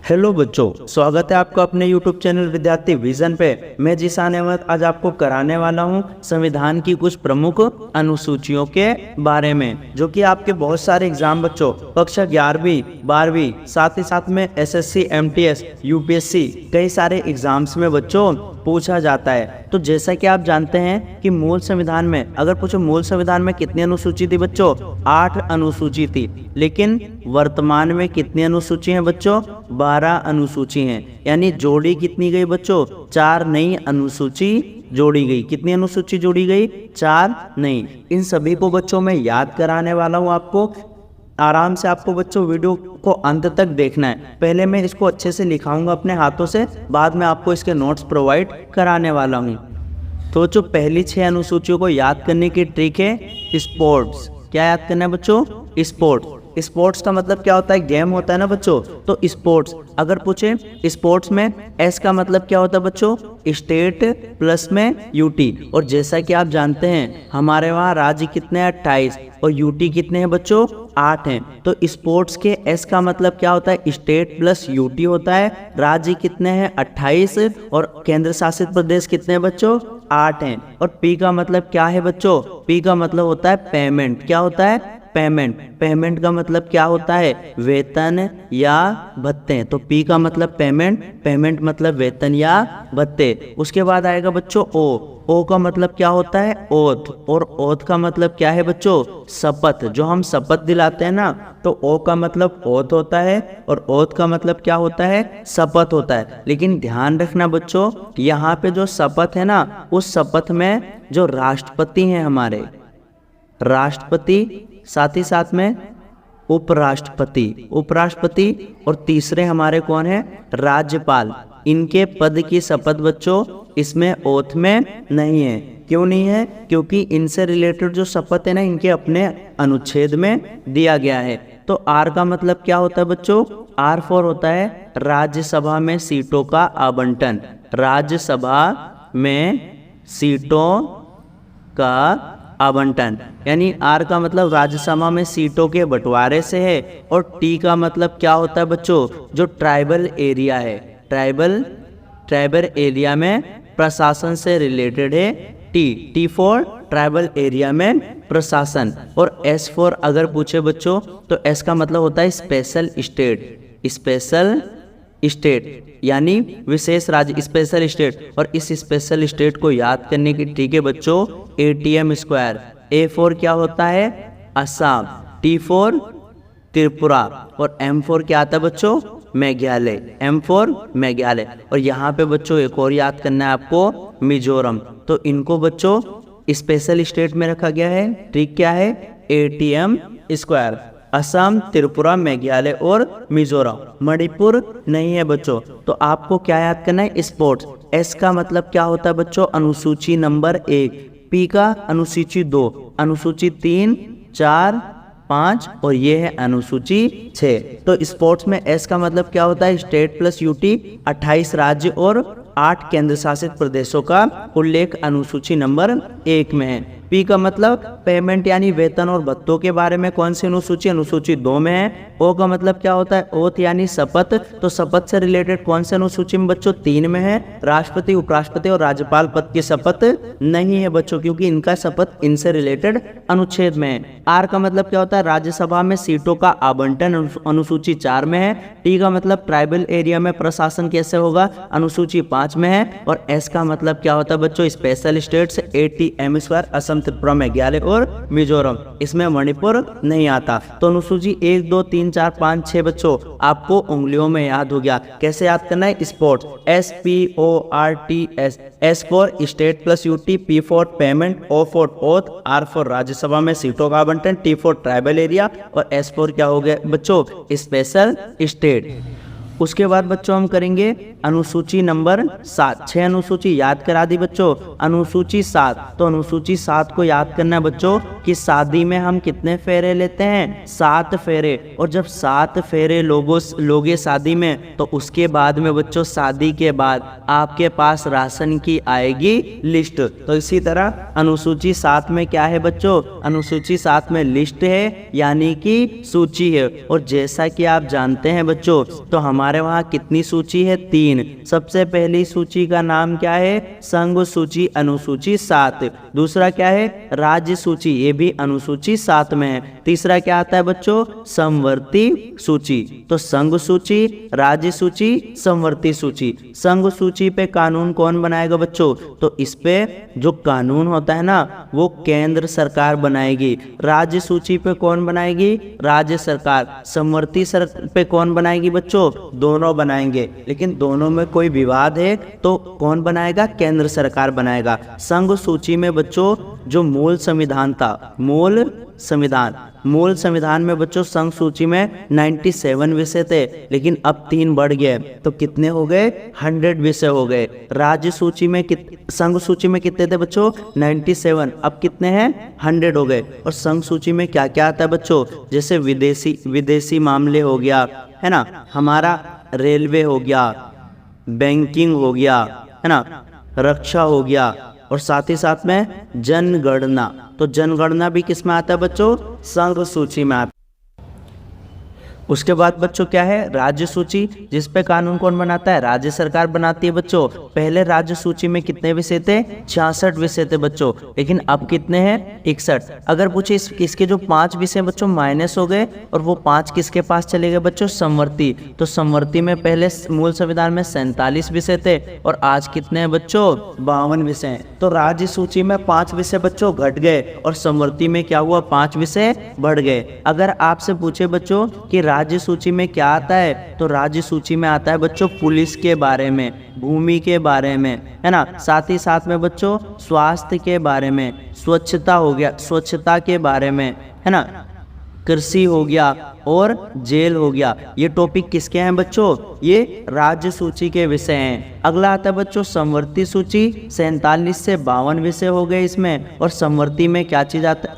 Hello बच्चों, स्वागत है आपका अपने YouTube चैनल विद्यार्थी विजन पे। मैं जीशान अहमद आज आपको कराने वाला हूं संविधान की कुछ प्रमुख अनुसूचियों के बारे में, जो कि आपके बहुत सारे एग्जाम बच्चों कक्षा 11वीं 12वीं साथ ही साथ में SSC MTS UPSC कई सारे एग्जाम्स में बच्चों पूछा जाता है। तो जैसा कि आप जानते हैं कि मूल संविधान में अगर पूछो मूल संविधान में कितनी अनुसूची थी बच्चों, 8 अनुसूची थी। लेकिन वर्तमान में कितनी अनुसूची हैं बच्चों, 12 अनुसूची हैं। यानी जोड़ी कितनी गई बच्चों, 4 नई अनुसूची जोड़ी गई। कितनी अनुसूची जोड़ी गई, 4 नई। इन सभी को बच्चों मैं याद कराने वाला हूँ आपको। आराम से आपको बच्चों वीडियो को अंत तक देखना है। पहले मैं इसको अच्छे से लिखाऊंगा अपने हाथों से, बाद में आपको इसके नोट्स प्रोवाइड कराने वाला हूँ। तो जो पहली 6 अनुसूचियों को याद करने की ट्रिक है स्पोर्ट्स। क्या याद करना है बच्चों, स्पोर्ट्स। स्पोर्ट्स का मतलब क्या होता है, गेम होता है ना बच्चों। तो स्पोर्ट्स अगर पूछे स्पोर्ट्स में एस का मतलब क्या होता है बच्चों, स्टेट प्लस में यूटी। और जैसा कि आप जानते हैं हमारे वहाँ राज्य कितने हैं, 28, और यूटी कितने हैं बच्चों, 8 हैं। तो स्पोर्ट्स के एस का मतलब क्या होता है, स्टेट प्लस यूटी होता है। राज्य कितने हैं, 28, और केंद्र शासित प्रदेश कितने हैं बच्चों, 8 हैं। और पी का मतलब क्या है बच्चों, पी का मतलब होता है पेमेंट। क्या होता है, पेमेंट। पेमेंट का मतलब क्या होता है, वेतन या भत्ते। तो पी का मतलब पेमेंट, पेमेंट मतलब वेतन या भत्ते। उसके बाद आएगा बच्चों ओ का मतलब क्या होता है, ओथ। और ओथ का मतलब क्या है बच्चों, शपथ। जो हम शपथ दिलाते हैं ना, तो ओ का मतलब ओथ होता है और ओथ का मतलब क्या होता है, शपथ होता है। लेकिन ध्यान रखना बच्चों, यहाँ पे जो शपथ है ना, उस शपथ में जो राष्ट्रपति हैं हमारे, राष्ट्रपति, साथ ही साथ में उपराष्ट्रपति, उपराष्ट्रपति, और तीसरे हमारे कौन है, राज्यपाल। इनके पद की शपथ बच्चों इसमें ओथ में नहीं है। क्यों नहीं है, क्योंकि इनसे रिलेटेड जो शपथ है ना, इनके अपने अनुच्छेद में दिया गया है। तो आर का मतलब क्या होता है बच्चों, आर फॉर होता है राज्यसभा में सीटों का आवंटन। राज्यसभा में सीटों का आवंटन, यानी आर का मतलब राज्यसभा में सीटों के बंटवारे से है। और टी का मतलब क्या होता है बच्चों, जो ट्राइबल एरिया है, ट्राइबल एरिया में प्रशासन से रिलेटेड है। टी फॉर ट्राइबल एरिया में प्रशासन। और एस फॉर अगर पूछे बच्चों, तो एस का मतलब होता है स्पेशल स्टेट, स्पेशल स्टेट यानी विशेष राज्य, स्पेशल स्टेट। और इस स्पेशल स्टेट को याद करने की ट्रिक है बच्चों ATM स्क्वायर। ए फॉर क्या होता है, असम। T for Tripura. और एम फॉर क्या आता है बच्चों, मेघालय। M for Meghalaya. और यहाँ पे बच्चों एक और याद करना है आपको, मिजोरम। तो इनको बच्चों स्पेशल स्टेट में रखा गया है। ट्रिक क्या है, ATM स्क्वायर। असम, त्रिपुरा, मेघालय और मिजोरम। मणिपुर नहीं है बच्चों। तो आपको क्या याद करना है, स्पोर्ट्स। एस का मतलब क्या होता है बच्चों, अनुसूची नंबर 1। पी का अनुसूची 2, अनुसूची 3, 4, 5, और ये है अनुसूची 6। तो स्पोर्ट्स में एस का मतलब क्या होता है, स्टेट प्लस यूटी, 28 राज्य और 8 केंद्र शासित प्रदेशों का उल्लेख अनुसूची नंबर 1 में है। पी का मतलब पेमेंट यानी वेतन और भत्तों के बारे में कौन सी अनुसूची, अनुसूची 2 में है। ओ का मतलब क्या होता है, ओथ यानी शपथ। तो शपथ से रिलेटेड कौन से अनुसूची में बच्चों, 3 में है। राष्ट्रपति, उपराष्ट्रपति और राज्यपाल पद की शपथ नहीं है बच्चों, क्योंकि इनका शपथ इनसे रिलेटेड अनुच्छेद में है। आर का मतलब क्या होता है, राज्यसभा में सीटों का आवंटन, अनुसूची 4 में है। टी का मतलब ट्राइबल एरिया में प्रशासन कैसे होगा, अनुसूची 5 में है। और एस का मतलब क्या होता है बच्चों, special states, ATM square, Assam, Tripura, Meghalaya और मिजोरम। इसमें मणिपुर नहीं आता। तो अनुसूची 1, 2, 3, 4, 5, 6 बच्चों आपको उंगलियों में याद हो गया। कैसे याद करना है, sports SPORTS। S for state plus UT, P for payment, O for oath, R for Rajya Sabha में सीटों का आवंटन, टी फॉर ट्राइबल एरिया, और एस फॉर क्या हो गया बच्चों, स्पेशल स्टेट। उसके बाद बच्चों हम करेंगे अनुसूची नंबर 7। 6 अनुसूची याद करा दी बच्चों। अनुसूची 7, तो अनुसूची 7 को याद करना है बच्चों कि शादी में हम कितने फेरे लेते हैं, 7 फेरे। और जब 7 फेरे लोगे शादी में, तो उसके बाद में बच्चों शादी के बाद आपके पास राशन की आएगी लिस्ट। तो इसी तरह अनुसूची 7 में क्या है बच्चों, अनुसूची 7 में लिस्ट है यानी कि सूची है। और जैसा कि आप जानते हैं बच्चों, तो हमारे हमारे वहाँ कितनी सूची है? 3। सबसे पहली सूची का नाम क्या है? संघ सूची अनुसूची 7। दूसरा क्या है? राज्य सूची, ये भी अनुसूची 7 में है। तीसरा क्या आता है बच्चों? समवर्ती सूची। तो संघ सूची, राज्य सूची, समवर्ती सूची। संघ सूची पे कानून कौन बनाएगा बच्चों? तो इस पे जो कानून होता है ना वो केंद्र सरकार बनाएगी। राज्य सूची पे कौन बनाएगी? राज्य सरकार। समवर्ती पे कौन बनाएगी बच्चों? दोनों बनाएंगे, लेकिन दोनों में कोई विवाद है तो कौन बनाएगा? केंद्र सरकार बनाएगा। संघ सूची में बच्चों जो मूल संविधान था, मूल संविधान में बच्चों संघ सूची में 97 विषय थे, लेकिन अब 3 बढ़ गए, तो कितने हो गए? 100 विषय हो गए। राज्य सूची में संघ सूची में कितने थे बच्चों? 97, अब कितने हैं? 100 हो गए। और संघ सूची में क्या क्या आता है बच्चों? जैसे विदेशी मामले हो गया, है ना, हमारा रेलवे हो गया, बैंकिंग हो गया, है ना, रक्षा हो गया, और साथ ही साथ में जनगणना। तो जनगणना भी किस में आता है बच्चों? संघ सूची में आता है। उसके बाद बच्चों क्या है? राज्य सूची, जिस पे कानून कौन बनाता है? राज्य सरकार बनाती है बच्चों। पहले राज्य सूची में कितने विषय थे? 66 विषय थे बच्चों, लेकिन अब कितने हैं? 61। अगर पूछे इसके जो 5 विषय बच्चों माइनस हो गए और वो 5 किसके पास चले गए बच्चों? समवर्ती। तो समवर्ती में पहले मूल संविधान में 47 विषय थे और आज कितने हैं बच्चों? 52 विषय हैं। तो राज्य सूची में 5 विषय बच्चों घट गए और समवर्ती में क्या हुआ? 5 विषय बढ़ गए। अगर आपसे पूछे बच्चों कि राज्य सूची में क्या आता है, तो राज्य सूची में आता है बच्चों पुलिस के बारे में, भूमि के बारे में, है ना, साथ ही साथ में बच्चों स्वास्थ्य के बारे में, स्वच्छता हो गया, स्वच्छता के बारे में, है ना, कृषि हो गया और जेल हो गया। ये टॉपिक किसके हैं बच्चों? ये राज्य सूची के विषय हैं। अगला आता है बच्चों समवर्ती सूची। 47 से 52 विषय हो गए इसमें। और समवर्ती में क्या चीज आता है?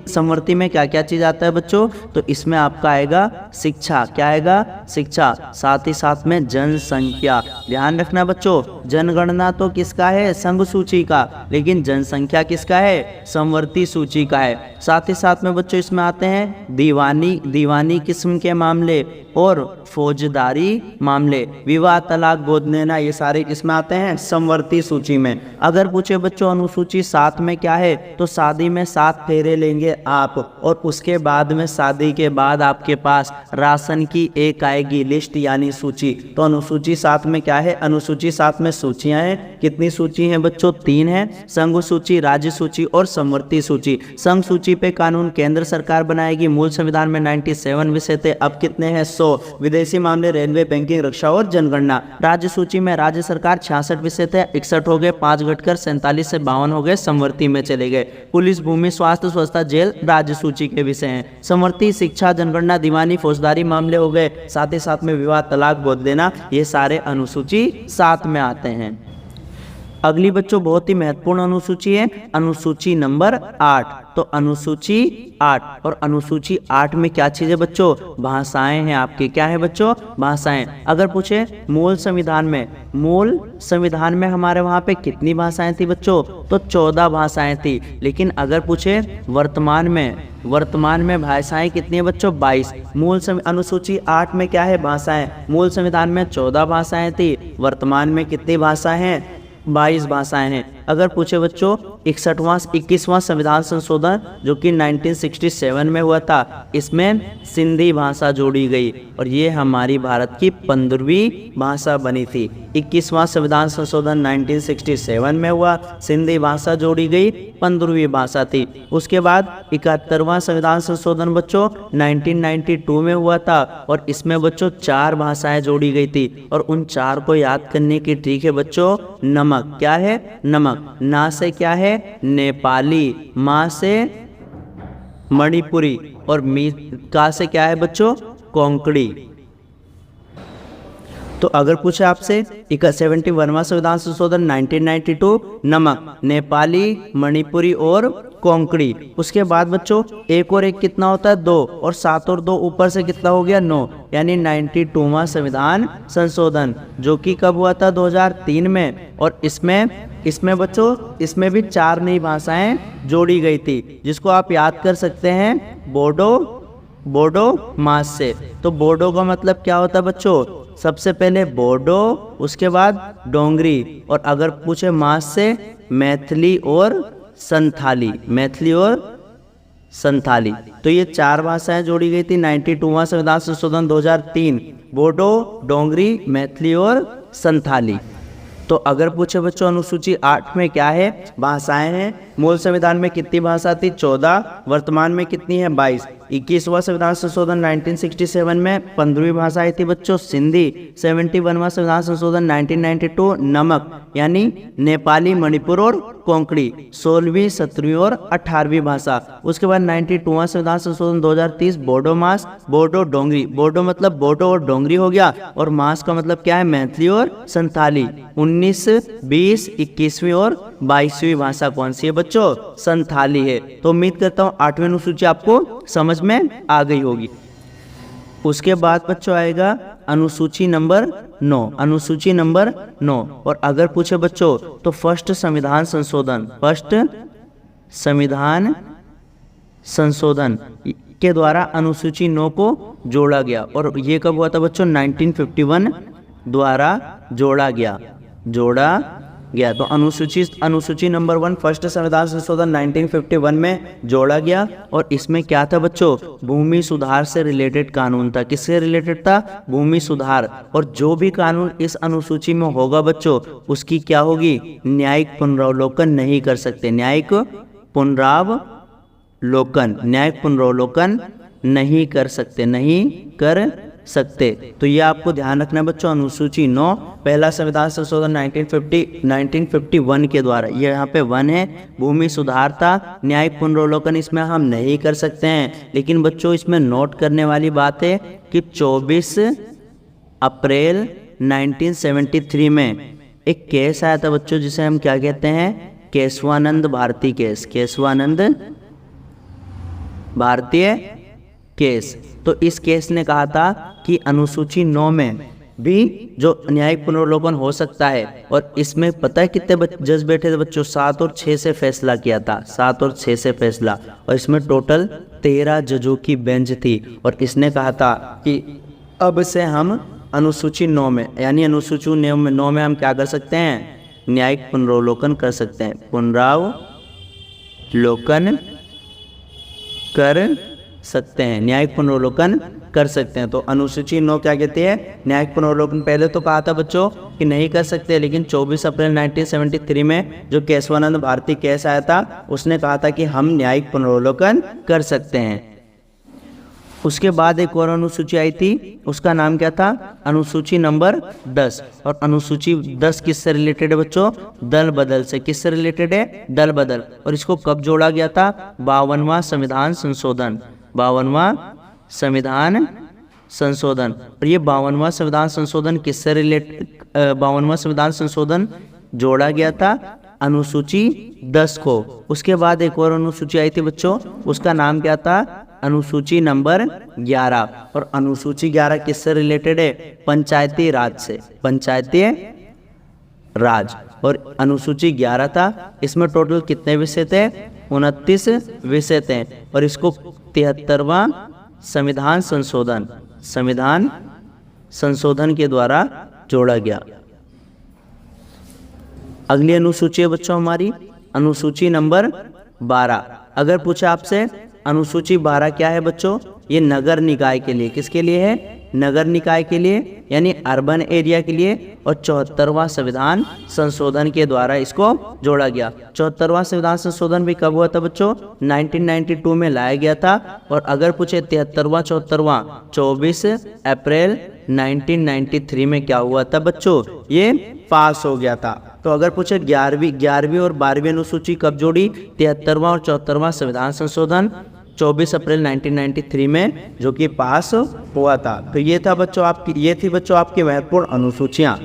समवर्ती में क्या क्या चीज आता है बच्चों? तो इसमें आपका आएगा शिक्षा। क्या आएगा? शिक्षा। साथ ही साथ में जनसंख्या। ध्यान रखना बच्चों, जनगणना तो किसका है? संघ सूची का, लेकिन जनसंख्या किसका है? समवर्ती सूची का है। साथ ही साथ में बच्चों इसमें आते हैं दीवानी किस्म के मामले और फौजदारी मामले, विवाह, तलाक, गोद लेना, ये सारे किसमें आते हैं? समवर्ती सूची में। अगर पूछे बच्चों अनुसूची 7 में क्या है, तो शादी में 7 फेरे लेंगे आप, और उसके बाद में शादी के बाद आपके पास राशन की एक आएगी लिस्ट यानी सूची। तो अनुसूची 7 में क्या है? अनुसूची 7 में सूचियां हैं। कितनी सूची हैं बच्चों? 3 हैं। संघ सूची, राज्य सूची और समवर्ती सूची। संघ सूची पे कानून केंद्र सरकार बनाएगी। मूल संविधान में 97 विषय थे, अब कितने हैं? 100। विदेशी मामले, रेलवे, बैंकिंग, रक्षा और जनगणना। राज्य सूची में राज्य सरकार 66 विषय थे, 61 हो गए, 5 घटकर 47 से 52 हो गए, समवर्ती में चले गए। पुलिस, भूमि, स्वास्थ्य, स्वच्छता, जेल राज्य सूची के विषय हैं। समवर्ती शिक्षा, जनगणना, दीवानी, फौजदारी मामले हो गए, साथ ही साथ में विवाह, तलाक, गोद लेना, ये सारे अनुसूची 7 में आते हैं। अगली बच्चों बहुत ही महत्वपूर्ण अनुसूची है, अनुसूची नंबर 8। तो अनुसूची 8, और अनुसूची 8 में क्या चीज है बच्चों? भाषाएं हैं आपके। क्या है बच्चों? भाषाएं। अगर पूछे मूल संविधान में हमारे वहाँ पे कितनी भाषाएं थी बच्चों? तो 14 भाषाएं थी। लेकिन अगर पूछे वर्तमान में भाषाएं कितनी है बच्चों? 22। अनुसूची 8 में क्या है? भाषाएं। मूल संविधान में 14 भाषाएं थी, वर्तमान में कितनी भाषाएं हैं? 22 भाषाएं हैं। अगर पूछे बच्चों 21वां संविधान संशोधन जो कि 1967 में हुआ था, इसमें सिंधी भाषा जोड़ी गई और ये हमारी भारत की 15वीं भाषा बनी थी। 21वां संविधान संशोधन 1967 में हुआ, सिंधी भाषा जोड़ी गई, 15वीं भाषा थी। उसके बाद 71वां संविधान संशोधन बच्चों 1992 में हुआ था और इसमें बच्चों 4 भाषाएं जोड़ी गई थी और उन 4 को याद करने की ट्रिक है बच्चों नमक। क्या है? नमक। ना से क्या है? नेपाली, माँ से मणिपुरी और का से क्या है बच्चों? कोंकणी। तो अगर पूछे आपसे 71वां संविधान संशोधन 1992, नमक, नेपाली, मणिपुरी और कोंकणी। उसके बाद बच्चों 1 और 1 कितना होता है? 2, और 7 और 2 ऊपर से कितना हो गया? 9, यानी 92वां संविधान संशोधन जो कि कब हुआ था? 2003 में। और इसमें बच्चों इसमें भी 4 नई भाषाएं जोड़ी गई थी जिसको आप याद कर सकते हैं, बोडो, बोडो मास से। तो बोडो का मतलब क्या होता है बच्चों? सबसे पहले बोडो, उसके बाद डोंगरी, और अगर पूछे मास से मैथिली और संथाली, मैथिली और संथाली। तो ये 4 भाषाएं जोड़ी गई थी 92वां संविधान संशोधन 2003, बोडो, डोंगरी, मैथिली और संथाली। तो अगर पूछे बच्चों अनुसूची 8 में क्या है? भाषाएं हैं। मूल संविधान में कितनी भाषा थी? 14। वर्तमान में कितनी है? 22। 21वां संविधान संशोधन 1967 में 15वीं भाषा आई थी बच्चों सिंधी। 71वां संविधान संशोधन 1992 नमक यानी नेपाली, मणिपुर और कोंकणी। 16वीं, 17वीं और 18वीं भाषा। उसके बाद 92वां संविधान संशोधन 2030 बोडो मास, बोडो डोंगरी। बोडो मतलब बोडो और डोंगरी हो गया, और मास का मतलब क्या है? मैथिली और संथाली। 19, 20, 21वीं और 22वीं भाषा कौन सी है बच्चों? संथाली है। तो उम्मीद करता हूँ 8वीं अनुसूची आपको समझ में आ गई होगी। उसके बाद बच्चों आएगा अनुसूची नंबर 9। अनुसूची नंबर 9, और अगर पूछे बच्चों तो फर्स्ट संविधान संशोधन, फर्स्ट संविधान संशोधन के द्वारा अनुसूची 9 को जोड़ा गया। और ये कब हुआ था बच्चों? 1951 द्वारा जोड़ा गया। तो अनुसूची नंबर 1 फर्स्ट संविधान संशोधन 1951 में जोड़ा गया। और इसमें क्या था बच्चों? भूमि सुधार से रिलेटेड कानून था। किससे रिलेटेड था? भूमि सुधार। और जो भी कानून इस अनुसूची में होगा बच्चों, उसकी क्या होगी? न्यायिक पुनरावलोकन नहीं कर सकते। न्यायिक पुनरावलोकन नहीं कर सकते। तो ये आपको ध्यान रखना है बच्चों। अनुसूची 9 पहला संविधान संशोधन 1951 के द्वारा, ये यहाँ पे 1 है। भूमि सुधार था, न्यायिक पुनरावलोकन इसमें हम नहीं कर सकते हैं। लेकिन बच्चों इसमें नोट करने वाली बात है कि 24 अप्रैल 1973 में एक केस आया था बच्चों, जिसे हम क्या कहते हैं? केशवानंद भारती केस। केशवानंद भारतीय केस। तो इस केस ने कहा था कि अनुसूची 9 में भी जो न्यायिक पुनरावलोकन हो सकता है। और इसमें पता है कितने जज बैठे थे बच्चों? 7 और 6 से फैसला किया था। 7 और 6 से फैसला। और इसमें टोटल 13 जजों की बेंच थी। और इसने कहा था कि अब से हम अनुसूची 9 में, यानी अनुसूची 9 में हम क्या कर सकते हैं? न्यायिक पुनरावलोकन कर सकते हैं। पुनरावलोकन कर सकते हैं, न्यायिक पुनरावलोकन कर सकते हैं। तो अनुसूची 9 क्या कहती है? न्यायिक पुनरावलोकन। पहले तो कहा था बच्चों कि नहीं कर सकते, लेकिन 24 अप्रैल 1973 में जो केशवानंद भारती केस आया था, उसने कहा था कि हम न्यायिक पुनरावलोकन कर सकते हैं। उसके बाद एक और अनुसूची आई थी, उसका नाम क्या था? अनुसूची नंबर 10। और अनुसूची 10 किससे रिलेटेड है बच्चों? दल बदल से। किससे रिलेटेड है? दल बदल। और इसको कब जोड़ा गया था? 52वां संविधान संशोधन। 52वां संविधान संशोधन। और ये 52वां संविधान संशोधन किससे रिलेटेड? 52वां संविधान संशोधन जोड़ा गया था अनुसूची 10 को। उसके बाद एक और अनुसूची आई थी बच्चों, उसका नाम क्या था? अनुसूची नंबर 11। और अनुसूची 11 किससे रिलेटेड है? पंचायती राज से। पंचायती राज। और अनुसूची 11 था, इसमें टोटल कितने विषय थे? 29 विषय थे। और इसको 73वां संविधान संशोधन के द्वारा जोड़ा गया। अगली अनुसूची है बच्चों हमारी अनुसूची नंबर 12। अगर पूछा आपसे अनुसूची 12 क्या है बच्चों? ये नगर निकाय के लिए। किसके लिए है? नगर निकाय के लिए, यानी अर्बन एरिया के लिए। और 74वां संविधान संशोधन के द्वारा इसको जोड़ा गया। 74वां संविधान संशोधन भी कब हुआ था बच्चों? 1992 में लाया गया था। और अगर पूछे 73वां 24 अप्रैल 1993 में क्या हुआ था बच्चों? ये पास हो गया था। तो अगर पूछे 11वीं और 12वीं अनुसूची कब जोड़ी? 73वां और 74वां संविधान संशोधन 24 अप्रैल 1993 में, जो कि पास हुआ था। तो ये थी बच्चों आपकी महत्वपूर्ण अनुसूचियां।